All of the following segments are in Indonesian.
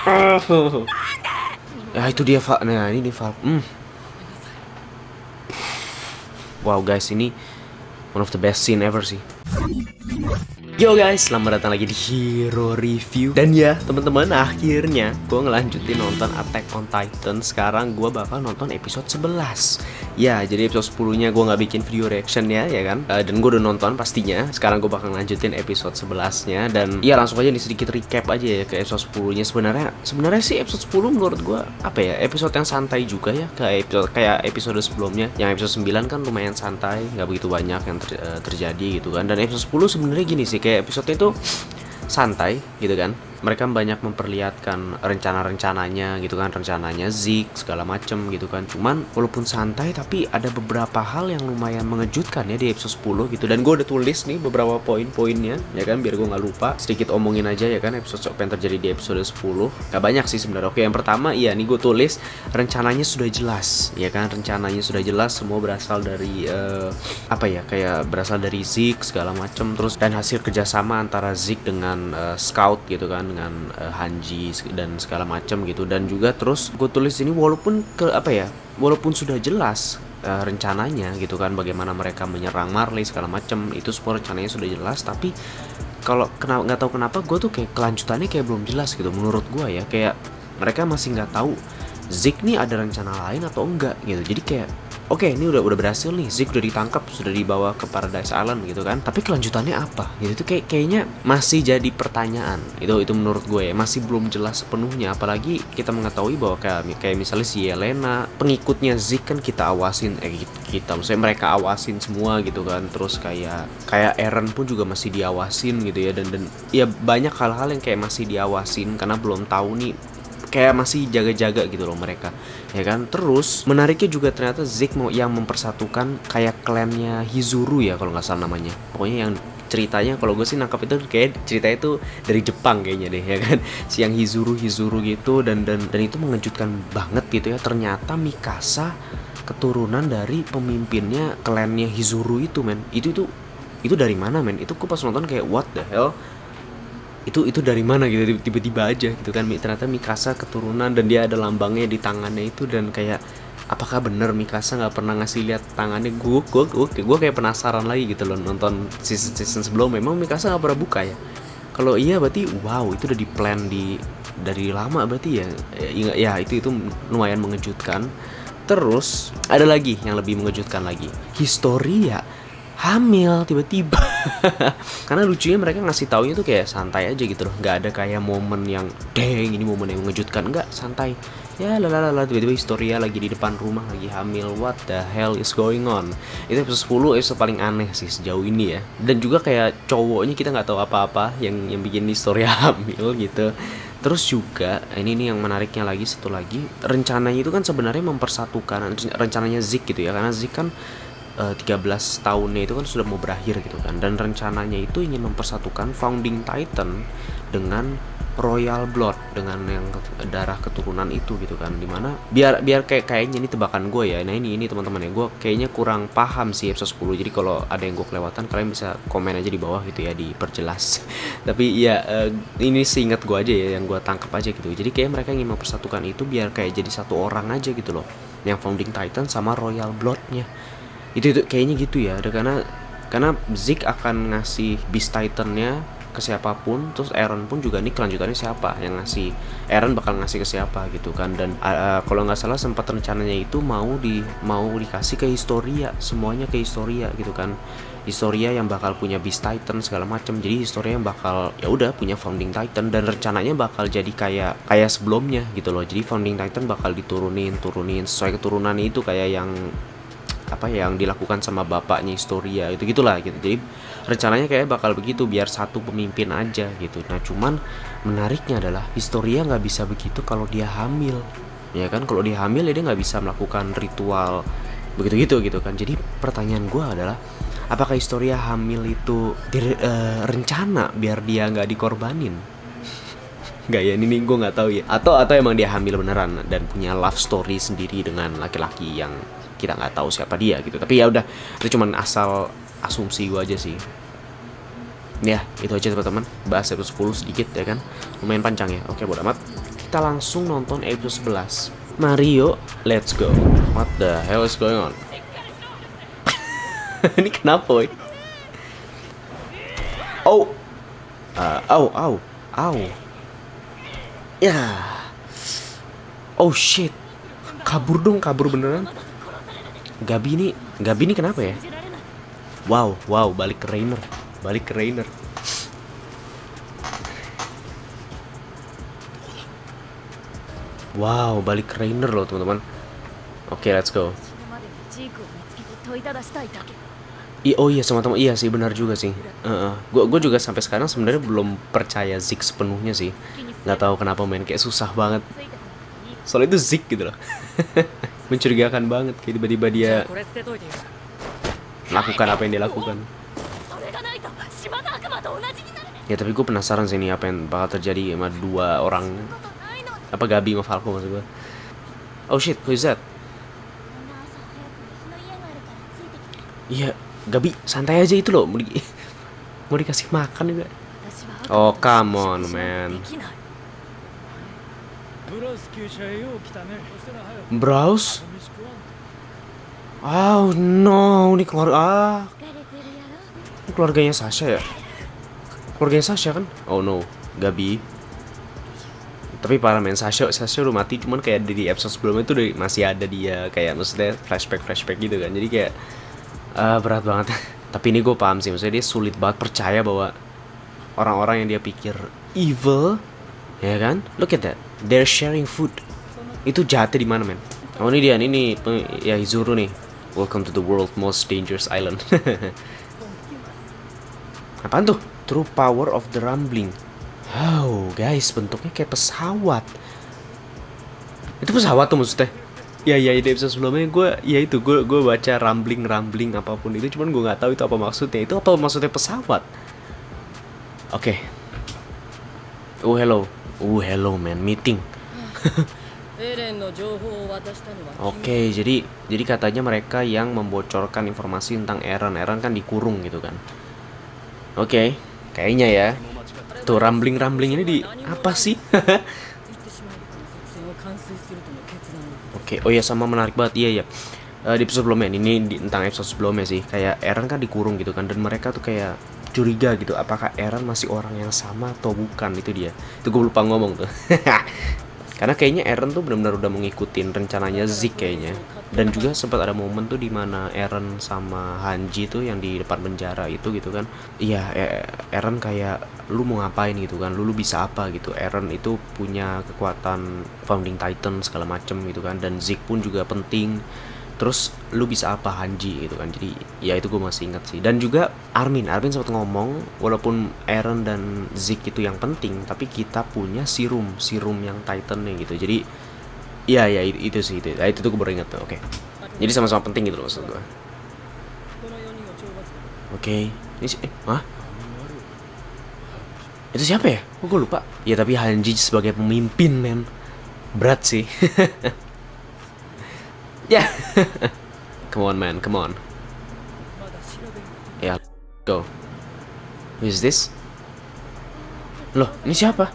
Ya itu dia Val. Nah ini nih Val. Wow guys, ini one of the best scene ever sih. Yo guys, selamat datang lagi di Hero Review. Dan ya teman-teman, akhirnya gue ngelanjutin nonton Attack on Titan. Sekarang gue bakal nonton episode 11. Ya, jadi episode 10-nya gue gak bikin video reaction ya kan. Dan gue udah nonton pastinya. Sekarang gue bakal ngelanjutin episode 11-nya. Dan ya langsung aja nih sedikit recap aja ya ke episode 10-nya. Sebenarnya sih episode 10 menurut gue apa ya, episode yang santai juga ya, kayak episode sebelumnya. Yang episode 9 kan lumayan santai, gak begitu banyak yang terjadi gitu kan. Dan episode 10 sebenarnya gini sih, kayak episode itu santai gitu kan. Mereka banyak memperlihatkan rencananya gitu kan, rencananya Zeke segala macem gitu kan. Cuman walaupun santai tapi ada beberapa hal yang lumayan mengejutkan ya di episode 10 gitu. Dan gue udah tulis nih beberapa poin-poinnya ya kan, biar gue nggak lupa. Sedikit omongin aja ya kan episode apa yang terjadi di episode 10. Gak banyak sih sebenarnya. Oke, yang pertama iya nih gue tulis rencananya sudah jelas ya kan, rencananya sudah jelas. Semua berasal dari apa ya, kayak berasal dari Zeke segala macem. Terus dan hasil kerjasama antara Zeke dengan Scout gitu kan, dengan Hanji dan segala macam gitu. Dan juga terus gue tulis ini walaupun walaupun sudah jelas rencananya gitu kan, bagaimana mereka menyerang Marley segala macam, itu semua rencananya sudah jelas. Tapi kalau nggak tahu kenapa gue tuh kayak kelanjutannya kayak belum jelas gitu menurut gue ya. Kayak mereka masih nggak tahu Zeke nih ada rencana lain atau enggak gitu. Jadi kayak oke, ini udah berhasil nih, Zeke udah ditangkap, sudah dibawa ke Paradise Island gitu kan. Tapi kelanjutannya apa? Gitu itu kayaknya masih jadi pertanyaan. Itu menurut gue ya, masih belum jelas sepenuhnya. Apalagi kita mengetahui bahwa kayak misalnya si Yelena, pengikutnya Zeke kan kita awasin, maksudnya mereka awasin semua gitu kan. Terus kayak Eren pun juga masih diawasin gitu ya, dan ya banyak hal-hal yang kayak masih diawasin karena belum tahu nih, kayak masih jaga-jaga gitu loh mereka ya kan. Terus menariknya juga ternyata Zeke mau yang mempersatukan kayak klannya Hizuru ya kalau nggak salah namanya. Pokoknya yang ceritanya kalau gue sih nangkap itu kayak ceritanya itu dari Jepang kayaknya deh ya kan. Si yang Hizuru gitu, dan itu mengejutkan banget gitu ya. Ternyata Mikasa keturunan dari pemimpinnya klannya Hizuru itu, men. Itu dari mana, men? Itu gue pas nonton kayak what the hell? Itu dari mana gitu, tiba-tiba aja gitu kan. Ternyata Mikasa keturunan dan dia ada lambangnya di tangannya itu. Dan kayak apakah bener Mikasa nggak pernah ngasih lihat tangannya? Gue kayak penasaran lagi gitu loh nonton season sebelum. Memang Mikasa nggak pernah buka ya? Kalau iya berarti wow, itu udah di plan dari lama berarti ya. Ya itu lumayan mengejutkan. Terus ada lagi yang lebih mengejutkan lagi, Historia hamil tiba-tiba. Karena lucunya mereka ngasih taunya tuh kayak santai aja gitu loh, nggak ada kayak momen yang deng ini momen yang mengejutkan, nggak, santai ya. Lalala, tiba-tiba Historia lagi di depan rumah lagi hamil. What the hell is going on? Itu episode 10 episode paling aneh sih sejauh ini ya. Dan juga kayak cowoknya kita nggak tahu apa-apa yang bikin Historia hamil gitu. Terus juga ini nih yang menariknya lagi, satu lagi rencananya itu kan sebenarnya mempersatukan rencananya Zeke gitu ya, karena Zeke kan 13 tahunnya itu kan sudah mau berakhir gitu kan. Dan rencananya itu ingin mempersatukan Founding Titan dengan Royal Blood, dengan yang darah keturunan itu gitu kan. Dimana biar kayaknya ini tebakan gue ya. Nah ini teman-teman ya, gue kayaknya kurang paham sih episode 10. Jadi kalau ada yang gue kelewatan, kalian bisa komen aja di bawah gitu ya, diperjelas. Tapi ya ini seingat gue aja ya, yang gue tangkap aja gitu. Jadi kayak mereka ingin mempersatukan itu biar kayak jadi satu orang aja gitu loh, yang Founding Titan sama Royal Bloodnya. Itu kayaknya gitu ya. Karena Zeke akan ngasih Beast Titan-nya ke siapapun. Terus Eren pun juga nih kelanjutannya siapa yang ngasih, Eren bakal ngasih ke siapa gitu kan. Dan kalau nggak salah sempat rencananya itu mau dikasih ke Historia, semuanya ke Historia gitu kan. Historia yang bakal punya Beast Titan segala macam. Jadi Historia yang bakal ya udah punya Founding Titan, dan rencananya bakal jadi kayak sebelumnya gitu loh. Jadi Founding Titan bakal diturunin sesuai keturunannya itu, kayak yang dilakukan sama bapaknya Historia itu gitulah gitu. Jadi rencananya kayak bakal begitu, biar satu pemimpin aja gitu. Nah cuman menariknya adalah Historia nggak bisa begitu kalau dia hamil ya kan. Kalau dia hamil ya dia nggak bisa melakukan ritual begitu gitu kan. Jadi pertanyaan gue adalah, apakah Historia hamil itu rencana biar dia nggak dikorbanin? Nggak ya, ini gue nggak tahu ya. Atau emang dia hamil beneran dan punya love story sendiri dengan laki-laki yang kita nggak tahu siapa dia gitu. Tapi ya udah, itu cuman asal asumsi gue aja sih. Ya itu aja teman-teman, bahas episode 10 sedikit ya kan, lumayan panjang ya. Oke, bodo amat. kita langsung nonton episode 11. Mario, let's go. What the hell is going on? Ini kenapa, woy? Oh. Au. Ya. Oh shit. Kabur beneran. Gabi ini kenapa ya? Wow, balik ke Rainer. Wow, balik ke Rainer loh, teman-teman. Oke, let's go. Oh iya, sama-sama. Iya sih, benar juga sih. Gue juga sampai sekarang sebenarnya belum percaya Zeke sepenuhnya sih. Nggak tahu kenapa main kayak susah banget. Soalnya itu Zeke gitu loh. Mencurigakan banget, kayak tiba-tiba dia lakukan apa yang dia lakukan. Ya tapi gue penasaran sih nih apa yang bakal terjadi sama dua orang. Apa Gabi sama Falco maksud gue. Oh shit, who is that? Iya, Gabi santai aja itu loh. Mau dikasih makan juga. Oh come on man. Browse? Oh no, ini keluarganya Sasha ya? Keluarganya Sasha kan? Oh no, Gabi. Tapi parah men, Sasha udah mati, cuman kayak di episode sebelumnya itu masih ada dia, kayak maksudnya flashback gitu kan. Jadi kayak berat banget. Tapi ini gue paham sih, maksudnya dia sulit banget percaya bahwa orang-orang yang dia pikir evil, ya kan? Look at that, they're sharing food. Itu jahatnya di mana men? Oh ini dia, ini ya Hizuru nih. Welcome to the world most dangerous island. Apaan tuh? True power of the rumbling. Wow guys, bentuknya kayak pesawat. Itu pesawat tuh maksudnya? Ya di episode sebelumnya gue baca rumbling apapun itu, cuman gue nggak tahu itu apa maksudnya. Itu apa maksudnya pesawat? Oke. Hello man, meeting. Oke, jadi katanya mereka yang membocorkan informasi tentang Eren kan dikurung gitu kan. Oke, kayaknya ya. Tuh rumbling ini di apa sih? Oke, oh ya sama menarik banget iya. Di episode sebelumnya ini tentang episode sebelumnya sih, kayak Eren kan dikurung gitu kan, dan mereka tuh kayak curiga gitu, apakah Eren masih orang yang sama atau bukan, itu dia. Itu gue lupa ngomong tuh. Karena kayaknya Eren tuh benar-benar udah mengikutin rencananya Zeke kayaknya. Dan juga sempat ada momen tuh dimana Eren sama Hanji tuh yang di depan penjara itu gitu kan. Iya, Eren kayak lu mau ngapain gitu kan, lu bisa apa gitu. Eren itu punya kekuatan Founding Titan segala macem gitu kan, dan Zeke pun juga penting. Terus lu bisa apa Hanji gitu kan. Jadi ya itu gue masih ingat sih. Dan juga Armin sempat ngomong, walaupun Eren dan Zeke itu yang penting, tapi kita punya serum yang Titan-nya gitu. Jadi ya itu sih itu. Itu tuh gue baru ingat tuh. Oke. Jadi sama-sama penting gitu loh maksud gue. Oke. Ini itu siapa ya? Gue lupa. Ya tapi Hanji sebagai pemimpin men, berat sih. Ya. Come on man, come on. Ya, go. Who is this? Loh, ini siapa?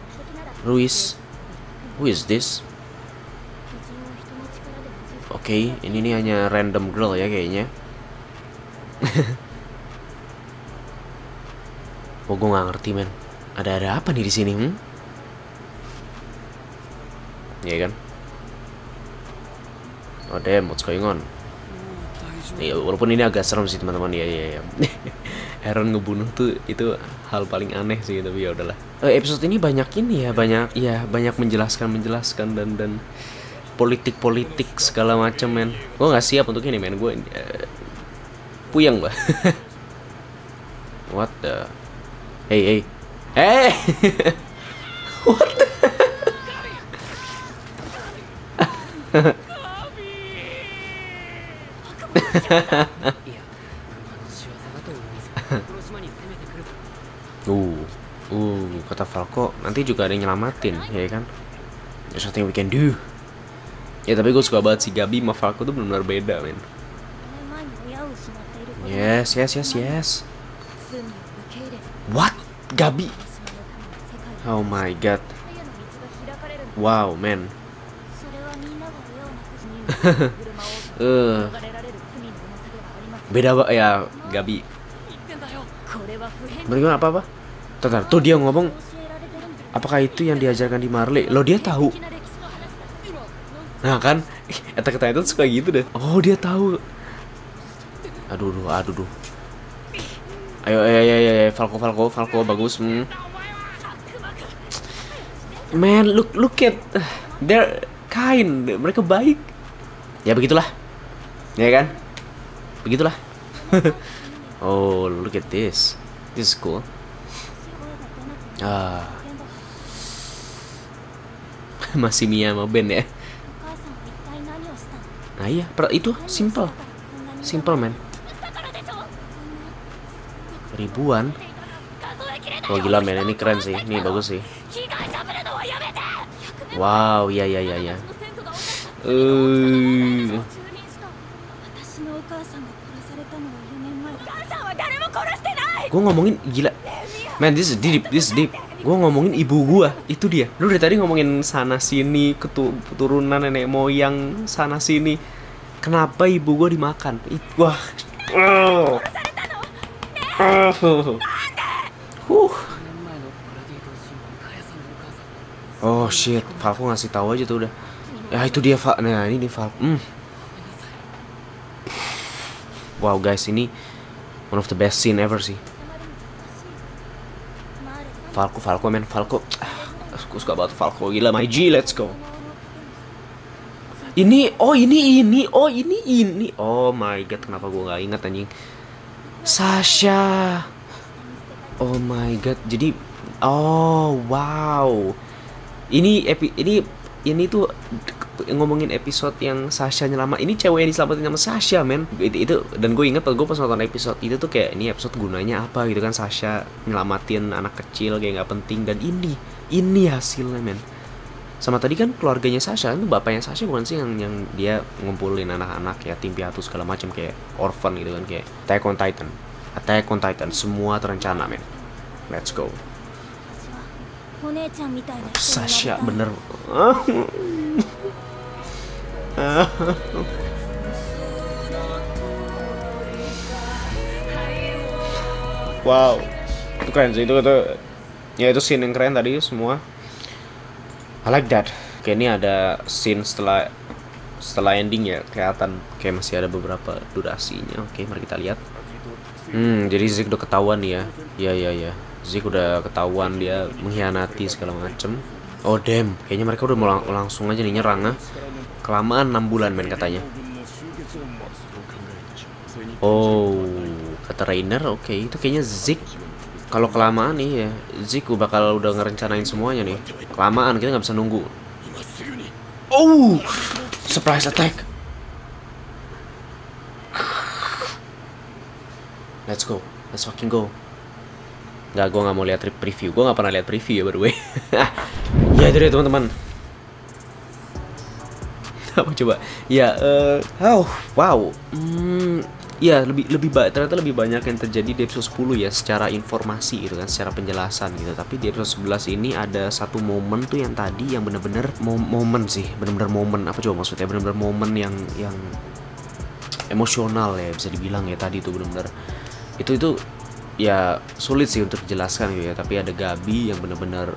Ruiz. Who is this? Oke, ini nih hanya random girl ya kayaknya. Oh, gue nggak ngerti men. Ada apa nih di sini? Iya kan? Oh damn, what's going on? Ya, walaupun ini agak serem sih teman-teman ya. Eren ngebunuh tuh itu hal paling aneh sih, tapi ya udahlah. Episode ini banyak ini ya, banyak menjelaskan dan politik segala macam men. Gue nggak siap untuk ini men, gue puyeng bah. What the? Hey. What the? Kata Falco nanti juga ada yang nyelamatin ya kan. There's nothing we can do. Ya tapi gue suka banget si Gabi sama Falco tuh benar-benar beda men. Yes. What? Gabi? Oh my god. Wow, man. Beda ya, Gabi. Bagaimana apa-apa? Bentar, tuh dia ngomong. Apakah itu yang diajarkan di Marley? Lo dia tahu. Nah kan, Attack on Titan suka gitu deh. Oh dia tahu. Aduh. Ayo, Falco bagus. Man, look at they're kind. Mereka baik. Ya begitulah. Ya kan? Begitulah. Oh, look at this. This is cool. Masih Mia sama Ben ya. Nah iya, itu simple man. Ribuan. Oh gila men, ini keren sih, ini bagus sih. Wow, ya. Gue ngomongin gila. Man, this is deep. Gue ngomongin ibu gua, itu dia. Lu dari tadi ngomongin sana sini, keturunan nenek moyang sana sini. Kenapa ibu gua dimakan? Wah. Oh shit, Falco ngasih tahu aja tuh udah. Ya itu dia, nah ini Falco. Wow guys, ini one of the best scene ever sih. Falco. Aku suka banget Falco, gila my G, let's go. Ini. Oh my god, kenapa gue nggak ingat anjing? Sasha. Oh my god, jadi wow. Ini tuh ngomongin episode yang Sasha nyelamat. Ini cewek yang diselamatin sama Sasha, men. Itu dan gue inget gue pas nonton episode itu tuh kayak ini episode gunanya apa gitu kan, Sasha nyelamatin anak kecil kayak nggak penting, dan ini hasilnya, men. Sama tadi kan keluarganya Sasha, itu bapaknya Sasha bukan sih yang dia ngumpulin anak-anak yatim piatu segala macam kayak orphan gitu kan, kayak Attack on Titan semua terencana, men. Let's go. Sasha bener. Wow, itu keren sih, itu ya itu scene yang keren tadi semua. I like that. Kayak ini ada scene setelah ending ya, kelihatan kayak masih ada beberapa durasinya. Oke, mari kita lihat. Jadi Zeke udah ketahuan ya. Ya. Zeke udah ketahuan dia mengkhianati segala macem. Oh damn, kayaknya mereka udah mau langsung aja nih nyerang. Kelamaan 6 bulan men katanya. Oh, kata Rainer, oke, itu kayaknya Zeke. Kalau kelamaan nih ya, Zeke bakal udah ngerencanain semuanya nih. Kelamaan, kita nggak bisa nunggu. Oh, surprise attack. Let's fucking go. Nggak, gue nggak mau lihat preview. Gue nggak pernah lihat preview ya, by the way. Ya itu deh teman-teman. Apa coba? Ya, wow. Ya ternyata lebih banyak yang terjadi di episode 10 ya, secara informasi gitu kan, secara penjelasan gitu. Tapi di episode 11 ini ada satu momen tuh yang tadi yang bener-bener momen sih, bener-bener momen, apa coba maksudnya, bener-bener momen yang emosional ya bisa dibilang ya. Tadi tuh bener-bener itu ya sulit sih untuk dijelaskan gitu ya. Tapi ada Gabi yang bener-bener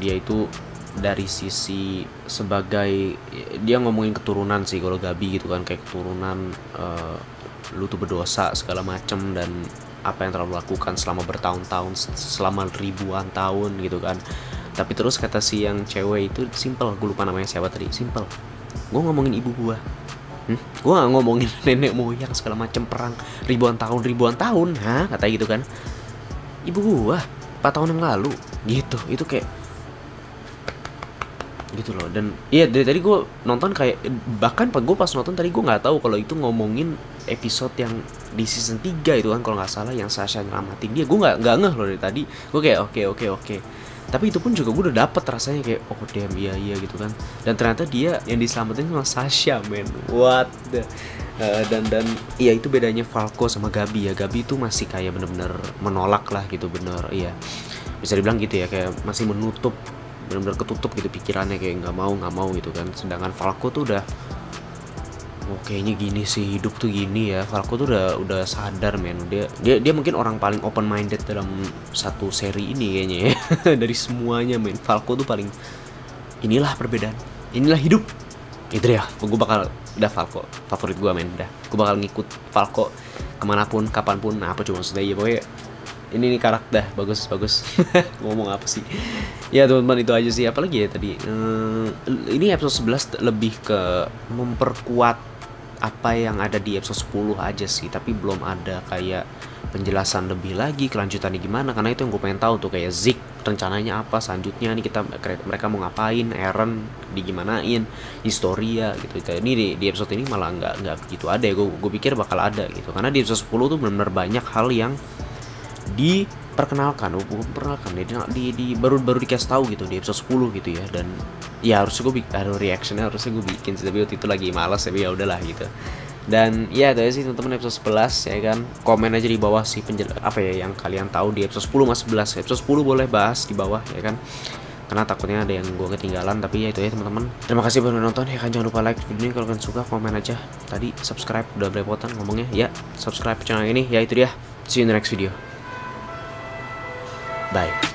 dia itu dari sisi sebagai dia ngomongin keturunan sih kalau Gabi gitu kan, kayak keturunan lu tuh berdosa segala macem, dan apa yang telah lu lakukan selama bertahun-tahun, selama ribuan tahun gitu kan. Tapi terus kata si yang cewek itu simple, gue lupa namanya siapa tadi, simple. Gue ngomongin ibu gue, gue gak ngomongin nenek moyang segala macem perang ribuan tahun, kata gitu kan. Ibu gue 4 tahun yang lalu gitu, itu kayak gitu loh. Dan iya dari tadi gue nonton kayak, bahkan gue pas nonton tadi gue nggak tahu kalau itu ngomongin episode yang di season 3 itu kan kalau nggak salah, yang Sasha nyelamatin dia. Gue nggak ngeh loh dari tadi. Gue kayak oke. Tapi itu pun juga gue udah dapet rasanya kayak oh damn, iya gitu kan. Dan ternyata dia yang diselamatin sama Sasha, man. What the dan iya itu bedanya Falco sama Gabi ya. Gabi itu masih kayak bener-bener menolak lah gitu, bener iya bisa dibilang gitu ya, kayak masih menutup benar-benar ketutup gitu pikirannya, kayak nggak mau gitu kan. Sedangkan Falco tuh udah kayaknya gini sih, hidup tuh gini ya. Falco tuh udah sadar men. Dia mungkin orang paling open minded dalam satu seri ini kayaknya ya. Dari semuanya men, Falco tuh paling, inilah perbedaan, inilah hidup. Itu ya, gue bakal, udah Falco favorit gue men, udah gue bakal ngikut Falco kemanapun, kapanpun. Nah, apa cuma maksudnya ya, pokoknya ini nih karakter bagus. Ngomong apa sih ya teman-teman, itu aja sih. Apalagi ya tadi, ini episode 11 lebih ke memperkuat apa yang ada di episode 10 aja sih, tapi belum ada kayak penjelasan lebih lagi kelanjutannya gimana, karena itu yang gue pengen tahu tuh, kayak Zeke rencananya apa selanjutnya nih, mereka mau ngapain, Eren digimanain, Historia gitu. Ini di episode ini malah nggak begitu ada ya. Gue pikir bakal ada gitu, karena di episode 10 tuh benar-benar banyak hal yang diperkenalkan, baru dikasih tahu gitu di episode 10 gitu ya. Dan ya harusnya gue bikin reactionnya, harusnya gue bikin sih, tapi waktu itu lagi malas ya udahlah gitu. Dan ya itu aja sih teman-teman episode 11 ya kan. Komen aja di bawah sih apa ya yang kalian tahu di episode 10 mas 11. Episode 10 boleh bahas di bawah ya kan, karena takutnya ada yang gue ketinggalan. Tapi ya itu ya teman-teman, terima kasih buat nonton ya kan. Jangan lupa like video ini, kalau kalian suka komen aja. Tadi subscribe, udah belepotan ngomongnya ya, subscribe channel ini ya. Itu dia, see you in the next video, bye.